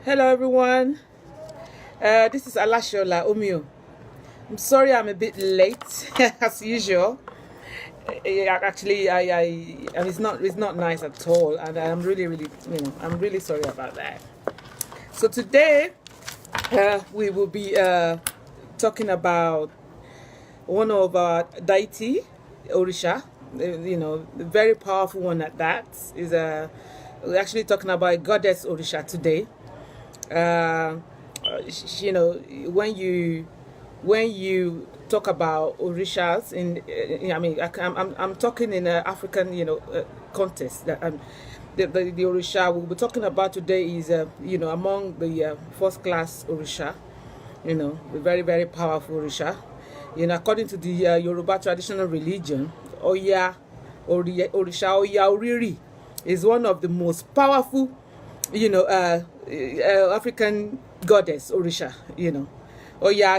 Hello everyone, this is Orisha Oya. I'm sorry I'm a bit late as usual. Actually, it's not nice at all, and I'm I'm really sorry about that. So today we will be talking about one of our deity, Orisha. The very powerful one at that is we're actually talking about a goddess Orisha today. You know, when you talk about orishas I'm talking in an African context. The orisha we'll be talking about today is among the first class orisha. The very very powerful orisha. According to the Yoruba traditional religion, Orisha Oya Oriri is one of the most powerful African goddess Orisha.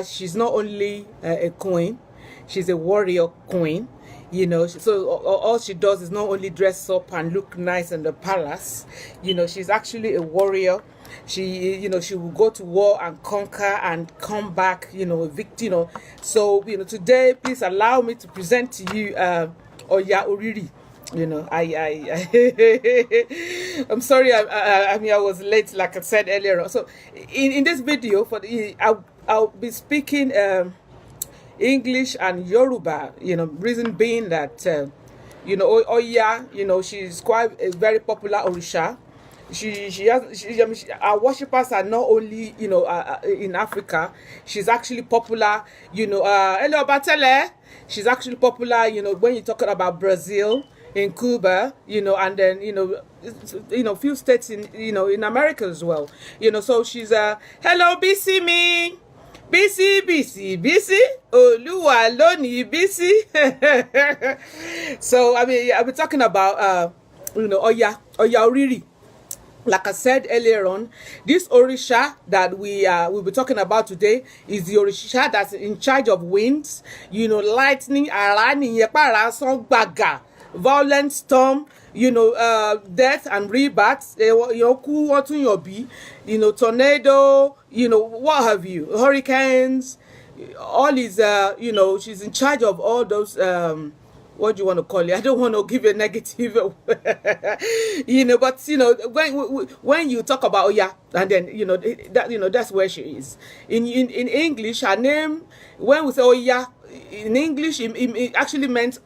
She's not only a queen, she's a warrior queen. So all she does is not only dress up and look nice in the palace. She's actually a warrior. She will go to war and conquer and come back, a victim. So today, please allow me to present to you Oya Oriri. I'm sorry. I was late, like I said earlier. So in this video, I'll be speaking English and Yoruba. Reason being that Oya, she's quite a very popular orisha. Our worshippers are not only in Africa. She's actually popular. Hello Batele. She's actually popular. When you're talking about Brazil, in Cuba, and then few states in America as well. So she's hello BC me. BC Oluwa loni BC. So I'll be talking about Oya Oriri. Like I said earlier on, this orisha that we'll be talking about today is the orisha that's in charge of winds, lightning, violent storm, death and rebirth, tornado, what have you, hurricanes, all is, she's in charge of all those, what do you want to call it? I don't want to give a negative, but when you talk about Oya, and then that's where she is. In English, her name, when we say Oya, in English, it actually meant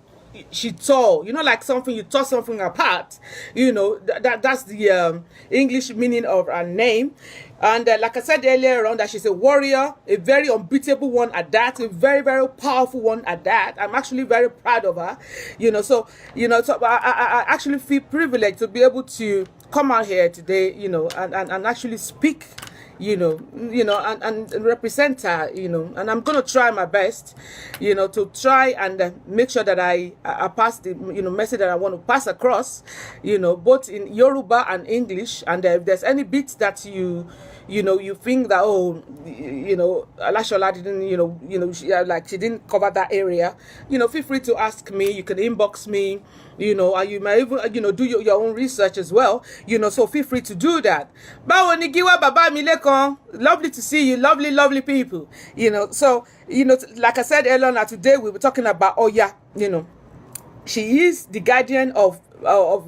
she tore, like something, you tore something apart. That's the English meaning of her name. And like I said earlier on, that she's a warrior, a very unbeatable one at that, a very very powerful one at that. I'm actually very proud of her. So I actually feel privileged to be able to come out here today, and actually speak, and represent her, and I'm gonna try my best, to try and make sure that I pass the message that I want to pass across, both in Yoruba and English. And if there's any bits that you think that Alashola didn't like she didn't cover that area, feel free to ask me. You can inbox me, and you may even do your own research as well, so feel free to do that. Lovely to see you, lovely people. So like I said earlier on, today we were talking about Oya. She is the guardian of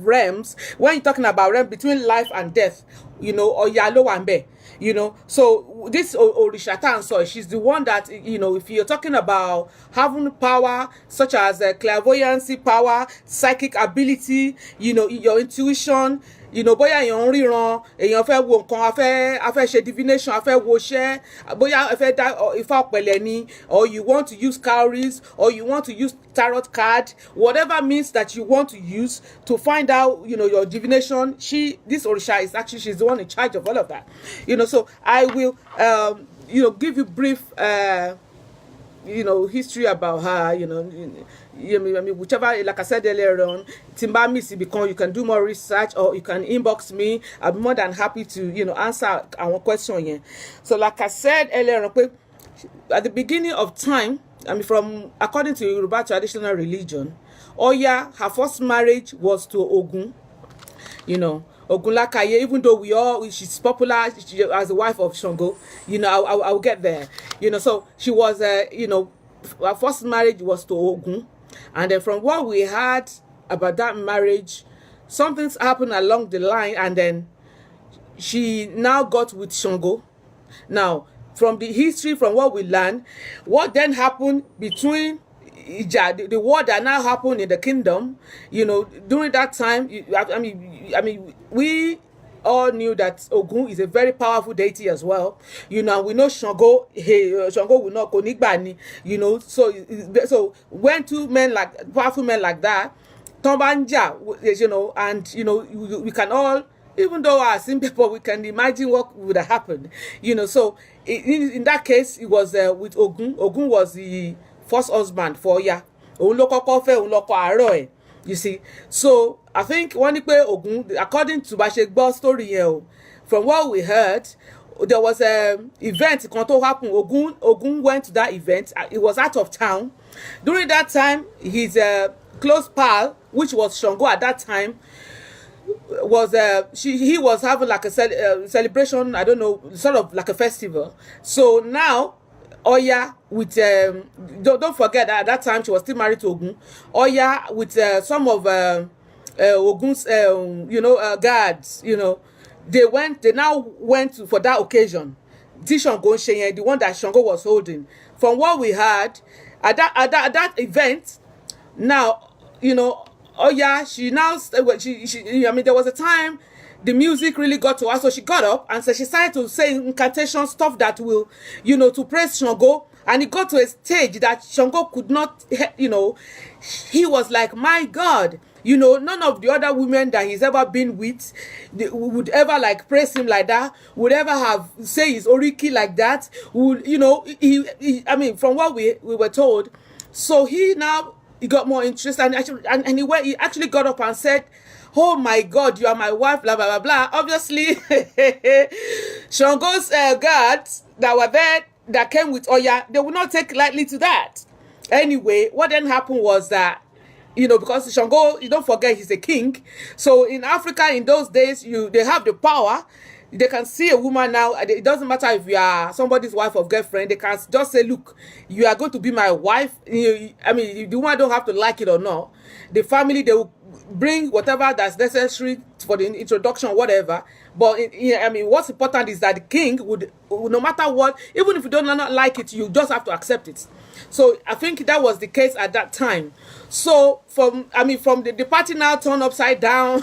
realms. When you're talking about realm between life and death, Oya lo wambe. So this Orisha Tanso, she's the one that, if you're talking about having power such as clairvoyancy power, psychic ability, your intuition, bóyá èèyàn ń ríran, èèyàn fẹ́ wo nǹkan, a fẹ́ ṣe divination, a fẹ́ wo iṣẹ́, bóyá ẹ fẹ́ dá ifá ọ̀pẹ̀lẹ̀ ni, or you want to use cowries, or you want to use tarot card, whatever means that you want to use to find out, your divination. This Orisha is actually, she's the one in charge of all of that. So I will, give you brief, history about her, whichever, like I said earlier on, Timba Missy, because you can do more research or you can inbox me. I'll be more than happy to, answer our question here. So like I said earlier on, at the beginning of time, according to Yoruba traditional religion, Oya, her first marriage was to Ogun. Ogunlakaye, even though she's popular as the wife of Shango, I'll get there. So she was, her first marriage was to Ogun. And then from what we heard about that marriage, something's happened along the line, and then she now got with Shango. Now, from the history, from what we learned, what then happened between the war that now happened in the kingdom, during that time, we all knew that Ogun is a very powerful deity as well. We know Shango, Shango will not go nigbani, so when powerful men like that, Tombanja, and we can all, even though our simple people, we can imagine what would have happened, so in that case, it was with Ogun. Ogun was the first husband for Oya. You see, so I think when Ogun, according to Bashegbo's story, from what we heard, there was an event that happened. Ogun went to that event. It was out of town. During that time, his close pal, which was Shango at that time, was he was having like a celebration, I don't know, sort of like a festival. So now Oya with don't forget that at that time she was still married to Ogun. Oya with some of Ogun's guards, they now went for that occasion. The one that Shango was holding. From what we heard at that event, now Oya, she now, there was a time the music really got to her, so she got up and so she started to say incantation stuff that will, to praise Shango, and it got to a stage that Shango could not, he was like, my God, none of the other women that he's ever been with would ever like praise him like that, would ever have say his oriki like that, would, from what we were told. So he got more interest, and he actually got up and said, oh my God, you are my wife, blah blah blah blah. Obviously Shango's guards that were there that came with Oya, they would not take lightly to that. Anyway, what then happened was that because Shango, you don't forget, he's a king. So in Africa in those days, they have the power. They can see a woman now. It doesn't matter if you are somebody's wife or girlfriend. They can just say, look, you are going to be my wife. The woman don't have to like it or not. The family, they will bring whatever that's necessary for the introduction, whatever. But what's important is that the king would, no matter what, even if you don't not like it, you just have to accept it. So I think that was the case at that time. So from the party now turned upside down.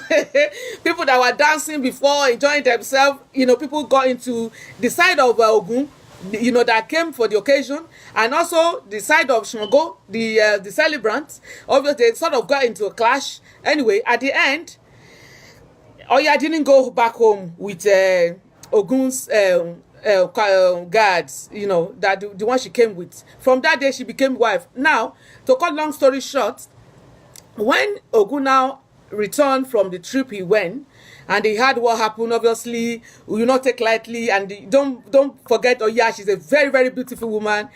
People that were dancing before, enjoying themselves, people got into the side of Ogun, that came for the occasion, and also the side of Shango, the celebrants. Obviously, they sort of got into a clash. Anyway, at the end, Oya didn't go back home with Ogun's guards, that the one she came with. From that day, she became wife. Now, to cut long story short, when Ogun now returned from the trip he went, and he had what happened, obviously, we will not take lightly, and don't forget, Oya, she's a very, very beautiful woman,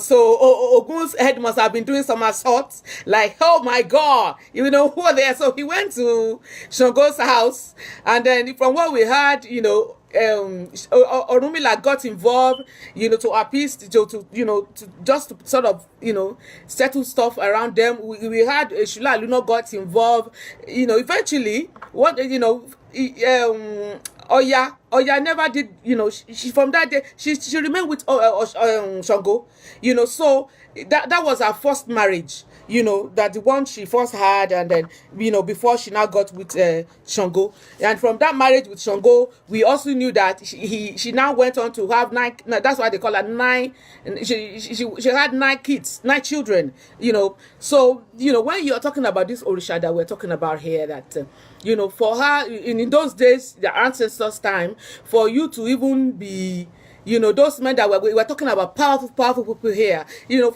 so Ogun's head must have been doing some assaults, like, oh my God, who are there? So he went to Shango's house, and then from what we heard, Orunmila got involved, to appease, to just to sort of, settle stuff around them. We had Shula Luno got involved, eventually, Oya never did, she from that day, she remained with Shango, so that was her first marriage, that the one she first had, and then, before she now got with Shango. And from that marriage with Shango, we also knew that she now went on to have 9, that's why they call her 9, she had 9 kids, 9 children, so, when you're talking about this Orisha that we're talking about here, that, for her, in those days, the ancestors' time, for you to even be, those men that we were talking about, powerful people here,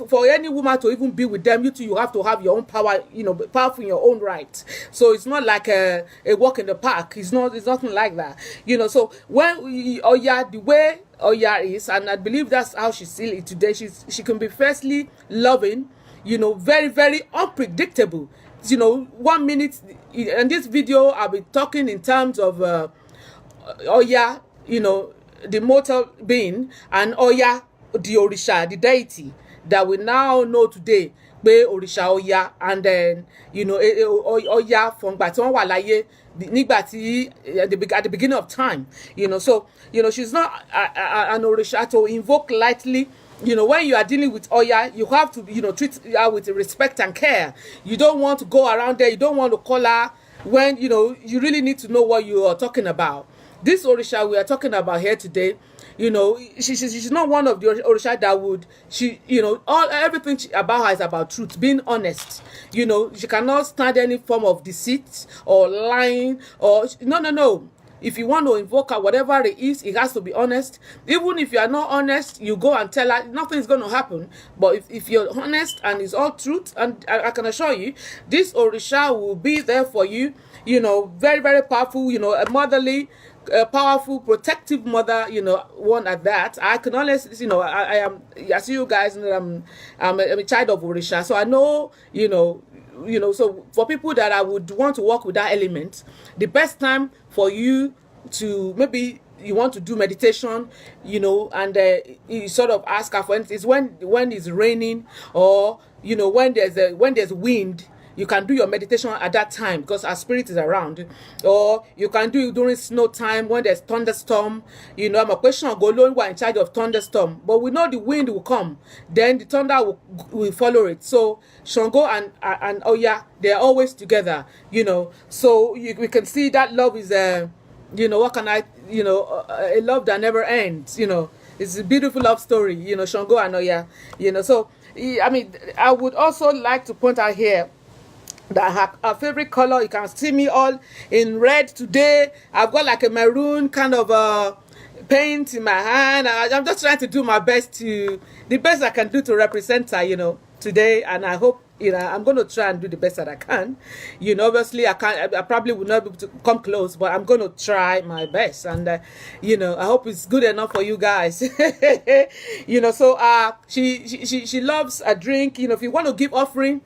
for any woman to even be with them, you have to have your own power, powerful in your own right. So it's not like a walk in the park. It's nothing like that. So when Oya, the way Oya is, and I believe that's how she still is today, she can be firstly loving, very, very unpredictable. 1 minute in this video, I'll be talking in terms of Oya, the mortal being, and Oya, the Orisha, the deity that we now know today, pé Orisha Oya, and then Oya from ìgbà tí wọ́n wà láyé, nígbà tí at the beginning of time, so she's not an Orisha to invoke lightly. When you are dealing with Oya, you have to treat her with respect and care. You don't want to go around there, you don't want to call her when you really need to know what you are talking about. This Orisha we are talking about here today, she's not one of the Orisha that would, everything about her is about truth, being honest. She cannot stand any form of deceit or lying or no. If you want to invoke her, whatever it is, it has to be honest. Even if you are not honest, you go and tell her, nothing is going to happen. But if you're honest and it's all truth, and I can assure you, this Orisha will be there for you, very, very powerful, a motherly, powerful, protective mother, one at that. I can honestly, I am, as you guys know, I'm a child of Orisha. So I know, so for people that I would want to work with that element, the best time for you to, maybe you want to do meditation, and you sort of ask her for instance, when it's raining, or when there's wind. You can do your meditation at that time because our spirit is around. Or you can do it during snow time when there's thunderstorm. I'm a question of Golon, we're in charge of thunderstorm. But we know the wind will come. Then the thunder will follow it. So Shango and Oya, they're always together. So we can see that love is what can I, a love that never ends. It's a beautiful love story, Shango and Oya. So I would also like to point out here that her favorite color, you can see me all in red today. I've got like a maroon kind of paint in my hand. I'm just trying to do my best, the best I can do to represent her, today. And I hope, I'm going to try and do the best that I can. Obviously I probably will not be able to come close, but I'm going to try my best. And, I hope it's good enough for you guys. So she loves a drink. If you want to give offering,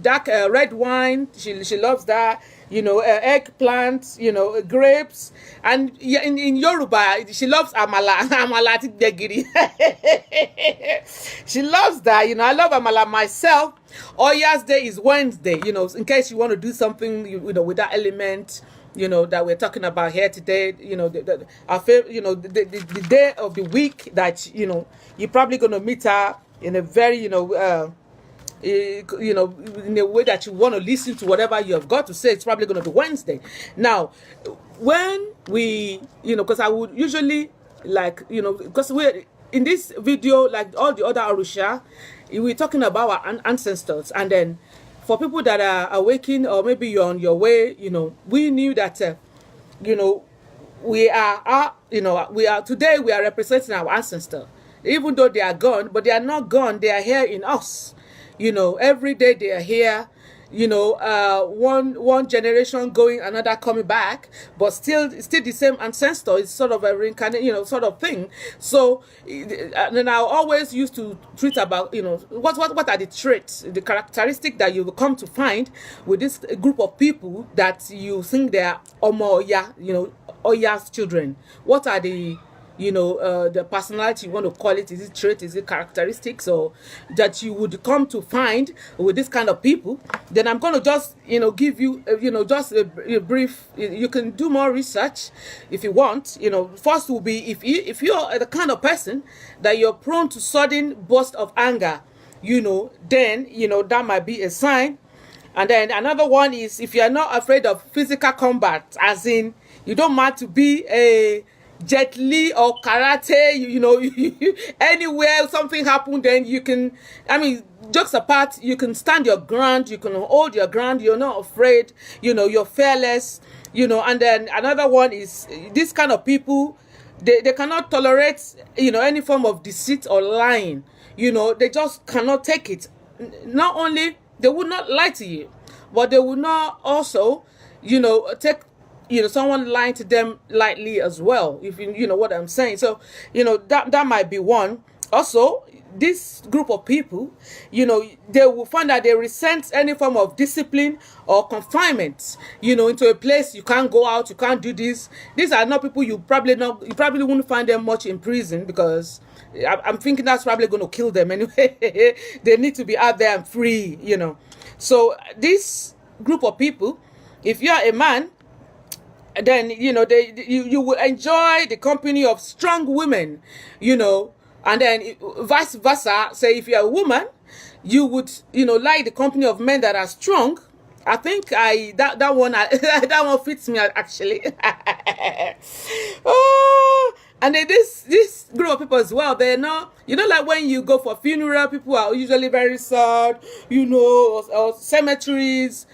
dark red wine, she loves that, eggplant, grapes, and in Yoruba she loves amala. Amala tigiri. She loves that. I love amala myself. Oya's day is Wednesday, in case you want to do something with that element that we're talking about here today, our favorite, the day of the week that you're probably going to meet her in a very in a way that you want to listen to whatever you have got to say. It's probably going to be Wednesday. Now when we because I would usually because we're in this video, like all the other Orisha, we're talking about our ancestors. And then for people that are awakened, or maybe you're on your way, we knew that we are today we are representing our ancestors. Even though they are gone, but they are not gone. They are here in us. Every day they are here. One generation going, another coming back, but still the same ancestor. It's sort of a reincarnate, sort of thing. So, and then I always used to treat about, what are the traits, the characteristic that you will come to find with this group of people that you think they are Oya, Oya's children. What are the the personality you want to call it? Is it trait? Is it characteristics? Or that you would come to find with this kind of people? Then I'm going to just give you just a brief. You can do more research if you want. First will be if you're the kind of person that you're prone to sudden burst of anger, then that might be a sign. And then another one is if you're not afraid of physical combat, as in you don't mind to be a Jet Li or karate, anywhere something happened, then you can, jokes apart, you can stand your ground, you can hold your ground, you're not afraid, you're fearless, and then another one is this kind of people, they cannot tolerate, any form of deceit or lying, they just cannot take it. Not only, they would not lie to you, but they would not also, take someone lying to them lightly as well, if you know what I'm saying. So that might be one. Also, this group of people, they will find that they resent any form of discipline or confinement, into a place you can't go out, you can't do this. These are not people you probably wouldn't find them much in prison, because I'm thinking that's probably going to kill them anyway. They need to be out there and free. So this group of people, if you are a man, then you will enjoy the company of strong women, and then vice versa. Say if you're a woman, you would like the company of men that are strong. I think that one that one fits me actually. Oh, and then this group of people as well, they're not, like when you go for a funeral, people are usually very sad, or cemeteries.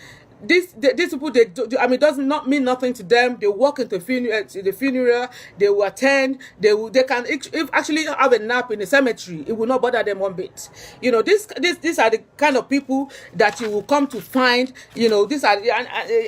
These people, it does not mean nothing to them. They walk into the funeral, they will attend, they can if actually have a nap in the cemetery. It will not bother them one bit. These are the kind of people that you will come to find. These are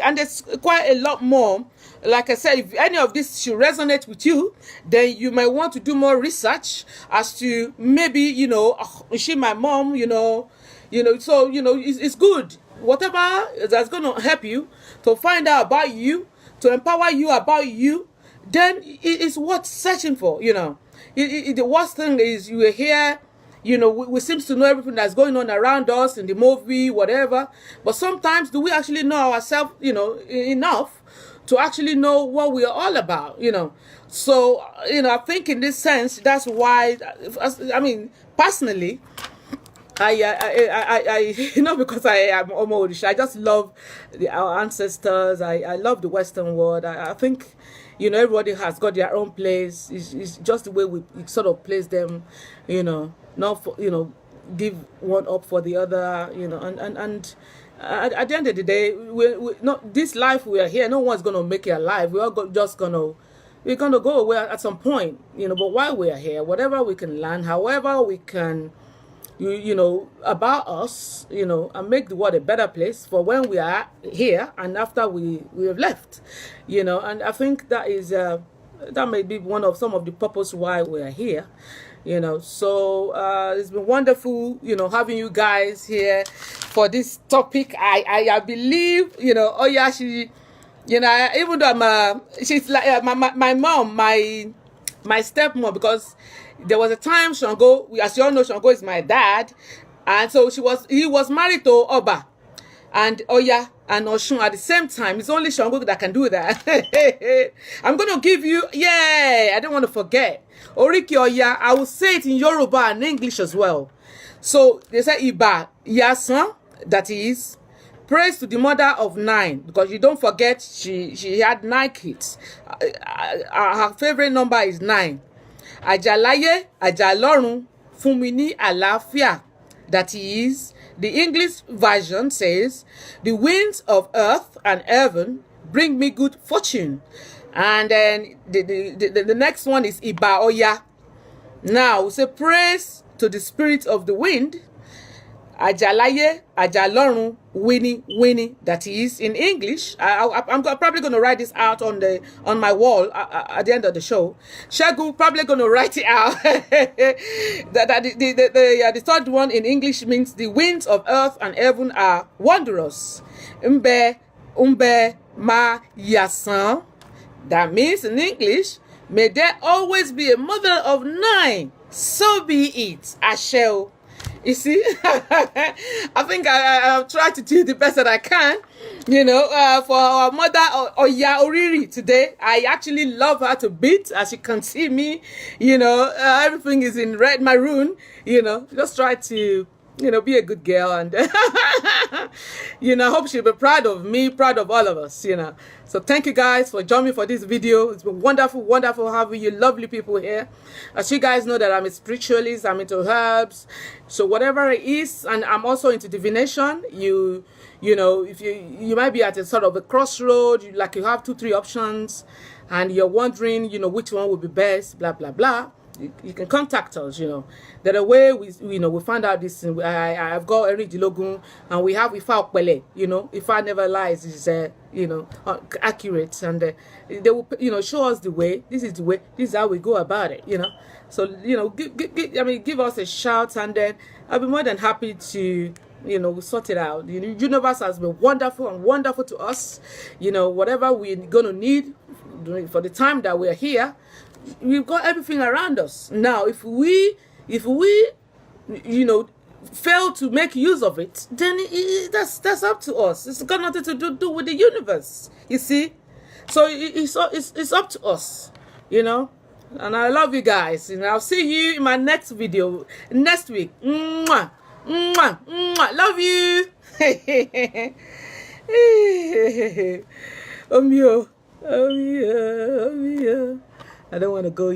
and there's quite a lot more. Like I said, if any of this should resonate with you, then you might want to do more research as to maybe, is she my mom, so it's good. Whatever that's going to help you to find out about you, to empower you about you, then it's worth searching for. The worst thing is you are here, we seem to know everything that's going on around us in the movie, whatever. But sometimes, do we actually know ourselves, enough to actually know what we are all about, So, I think in this sense, that's why, personally, because I am Orisha, I just love our ancestors. I love the Western world. I think, everybody has got their own place. It's just the way we sort of place them, not for, give one up for the other, and at the end of the day, we not this life we are here. No one's gonna make it alive. We're gonna go away at some point, But while we are here, whatever we can learn, however we can. About us, and make the world a better place for when we are here and after we have left, and I think that is that may be some of the purpose why we are here, So it's been wonderful, having you guys here for this topic. I believe, Oya, she, even though she's like my mom, my stepmom, because there was a time Shango, as you all know, Shango is my dad, and so he was married to Oba and Oya and Oshun at the same time. It's only Shango that can do that. I'm going to give you, I don't want to forget, Oriki Oya. I will say it in Yoruba and English as well. So they say Iba Yasan, that is, praise to the mother of 9, because you don't forget she had 9 kids. Her favorite number is 9. Ajalaye, Ajalorun, Fumini Alafia. That is, the English version says, the winds of earth and heaven bring me good fortune. And then the next one is Iba Oya. Now, we say praise to the spirit of the wind. Ajalaye, Ajalorun, Winnie. That is, in English, I'm probably going to write this out on my wall at the end of the show. Shagu probably going to write it out. The third one in English means the winds of earth and heaven are wondrous. Umbe, ma, yasan. That means in English, may there always be a mother of 9. So be it. I shall. You see, I think I'll try to do the best that I can, for our mother Oya Oriri today. I actually love her to bits, as you can see me, everything is in red maroon, just try to, be a good girl, and, I hope she'll be proud of me, proud of all of us, So thank you guys for joining me for this video. It's been wonderful, wonderful having you lovely people here. As you guys know that I'm a spiritualist, I'm into herbs. So whatever it is, and I'm also into divination. If you might be at a sort of a crossroad, you have 2-3 options, and you're wondering, which one would be best, blah, blah, blah. you can contact us. There are way we find out this. I've got Eridi Logun, and we have Ifa Okpele. Ifa never lies. Is accurate, and they will show us the way. This is the way. This is how we go about it. So give us a shout, and then I'll be more than happy to sort it out. The universe has been wonderful and wonderful to us. Whatever we're gonna need for the time that we're here, we've got everything around us. Now, if we fail to make use of it, then that's up to us. It's got nothing to do with the universe. You see, so it's up to us. And I love you guys. I'll see you in my next video next week. Mwah. Mwah, mwah, love you. Omio. I don't want to go.